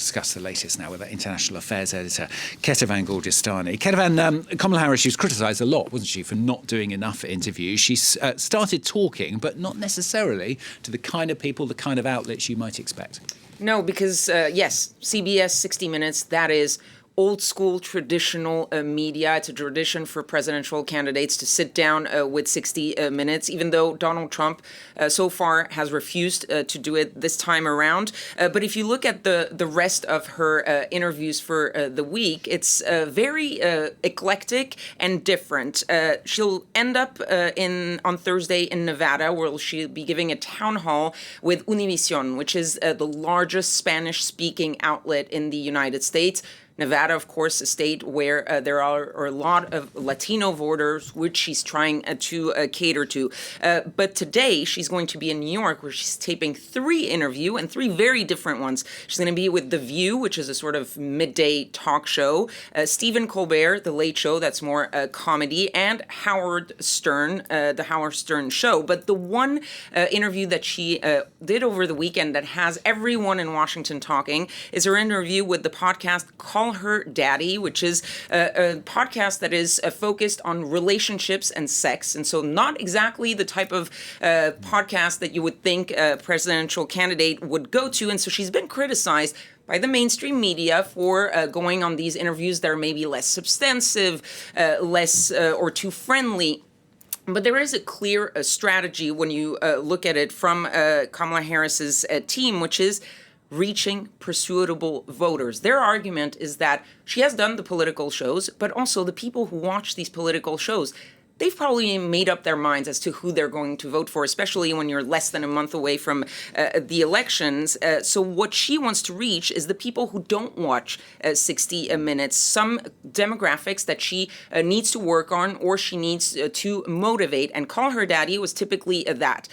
discuss the latest now with our international affairs editor, Kethevane Gorjestani. Kethevane, Kamala Harris, she was criticised a lot, wasn't she, for not doing enough interviews. She started talking, but not necessarily to the kind of people, the kind of outlets you might expect. No, because, yes, CBS 60 Minutes, that is old school traditional media. It's a tradition for presidential candidates to sit down with 60 Minutes, even though Donald Trump so far has refused to do it this time around. But if you look at the rest of her interviews for the week, it's very eclectic and different. She'll end up on Thursday in Nevada, where she'll be giving a town hall with Univision, which is the largest Spanish-speaking outlet in the United States. Nevada, of course, a state where there are a lot of Latino voters, which she's trying to cater to. But today, she's going to be in New York, where she's taping 3 interviews, and 3 very different ones. She's going to be with The View, which is a sort of midday talk show, Stephen Colbert, The Late Show, that's more comedy, and Howard Stern, The Howard Stern Show. But the one interview that she did over the weekend that has everyone in Washington talking is her interview with the podcast Call Her Daddy, which is a podcast that is focused on relationships and sex. And so not exactly the type of podcast that you would think a presidential candidate would go to. And so she's been criticized by the mainstream media for going on these interviews that are maybe less substantive, less or too friendly. But there is a clear strategy when you look at it from Kamala Harris's team, which is reaching persuadable voters. Their argument is that she has done the political shows, but also the people who watch these political shows, they've probably made up their minds as to who they're going to vote for, especially when you're less than a month away from the elections. So what she wants to reach is the people who don't watch 60 Minutes, some demographics that she needs to work on or she needs to motivate. And Call Her Daddy was typically that.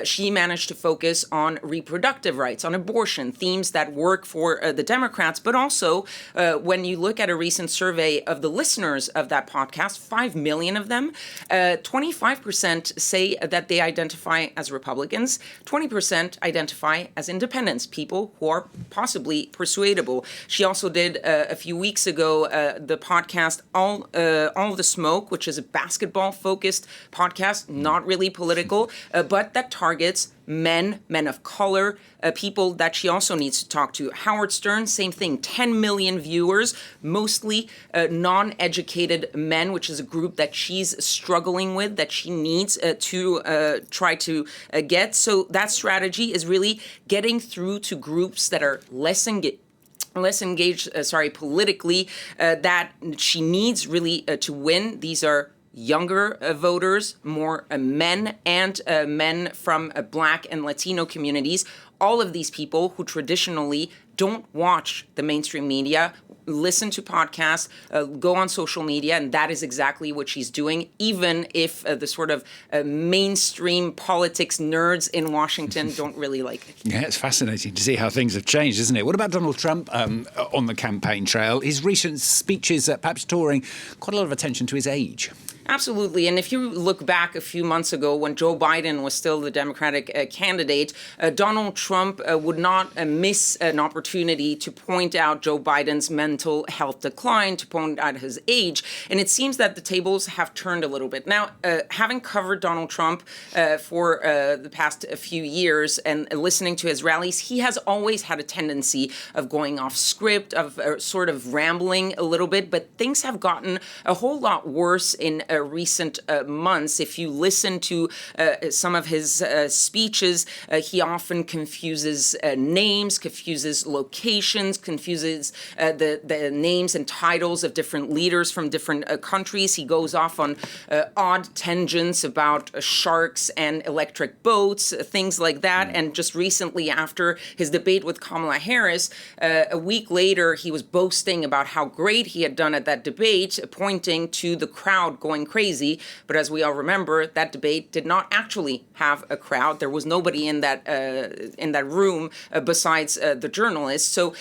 She managed to focus on reproductive rights, on abortion, themes that work for the Democrats. But also, when you look at a recent survey of the listeners of that podcast, 5 million of them, 25% say that they identify as Republicans, 20% identify as independents, people who are possibly persuadable. She also did a few weeks ago the podcast All the Smoke, which is a basketball-focused podcast, not really political, but that targets men of color, people that she also needs to talk to. Howard Stern, same thing, 10 million viewers, mostly non-educated men, which is a group that she's struggling with, that she needs to try to get. So that strategy is really getting through to groups that are less engaged politically, that she needs really to win. These are younger voters, more men, and men from Black and Latino communities. All of these people who traditionally don't watch the mainstream media, listen to podcasts, go on social media, and that is exactly what she's doing, even if the sort of mainstream politics nerds in Washington don't really like it. Yeah, it's fascinating to see how things have changed, isn't it? What about Donald Trump on the campaign trail? His recent speeches, perhaps drawing quite a lot of attention to his age. Absolutely. And if you look back a few months ago when Joe Biden was still the Democratic candidate, Donald Trump would not miss an opportunity to point out Joe Biden's mental health decline, to point out his age. And it seems that the tables have turned a little bit. Now, having covered Donald Trump for the past few years and listening to his rallies, he has always had a tendency of going off script, of sort of rambling a little bit. But things have gotten a whole lot worse in recent months. If you listen to some of his speeches, he often confuses names, confuses locations, confuses the names and titles of different leaders from different countries. He goes off on odd tangents about sharks and electric boats, things like that. And just recently, after his debate with Kamala Harris, a week later, he was boasting about how great he had done at that debate, pointing to the crowd going crazy. But as we all remember, that debate did not actually have a crowd. There was nobody in that room besides the journalists. So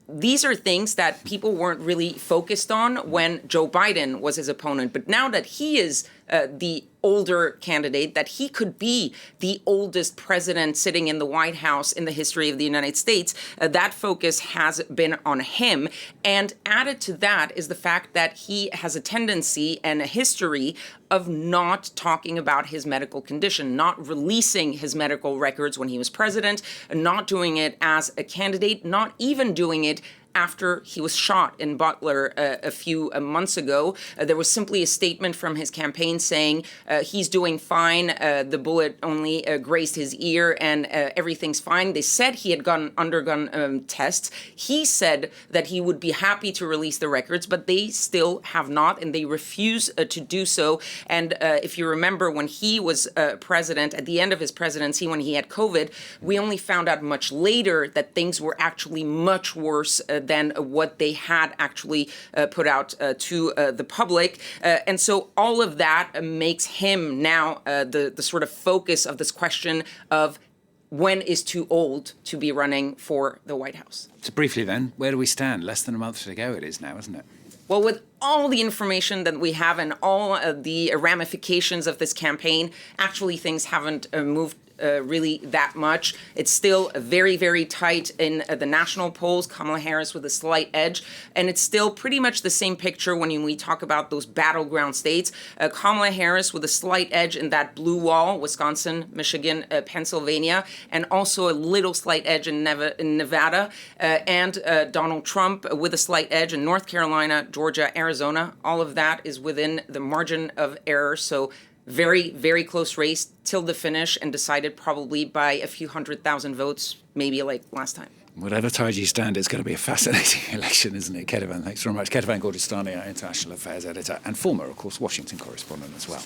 these are things that people weren't really focused on when Joe Biden was his opponent. But now that he is the older candidate, that he could be the oldest president sitting in the White House in the history of the United States. That focus has been on him. And added to that is the fact that he has a tendency and a history of not talking about his medical condition, not releasing his medical records when he was president, not doing it as a candidate, not even doing it after he was shot in Butler a few months ago. There was simply a statement from his campaign saying he's doing fine, the bullet only grazed his ear, and everything's fine. They said he had undergone tests. He said that he would be happy to release the records, but they still have not, and they refuse to do so. And if you remember, when he was president, at the end of his presidency, when he had COVID, we only found out much later that things were actually much worse than what they had actually put out to the public. And so all of that makes him now the sort of focus of this question of when is too old to be running for the White House. So briefly then, where do we stand? Less than a month to go it is now, isn't it? Well, with all the information that we have and all of the ramifications of this campaign, actually things haven't moved really that much. It's still very, very tight in the national polls, Kamala Harris with a slight edge. And it's still pretty much the same picture when we talk about those battleground states. Kamala Harris with a slight edge in that blue wall, Wisconsin, Michigan, Pennsylvania, and also a little slight edge in Nevada. And Donald Trump with a slight edge in North Carolina, Georgia, Arizona. All of that is within the margin of error. So very, very close race till the finish, and decided probably by a few 100,000 votes, maybe like last time. Whatever tide you stand, it's going to be a fascinating election, isn't it? Kethevane, thanks very much. Kethevane Gorjestani, our international affairs editor, and former, of course, Washington correspondent as well.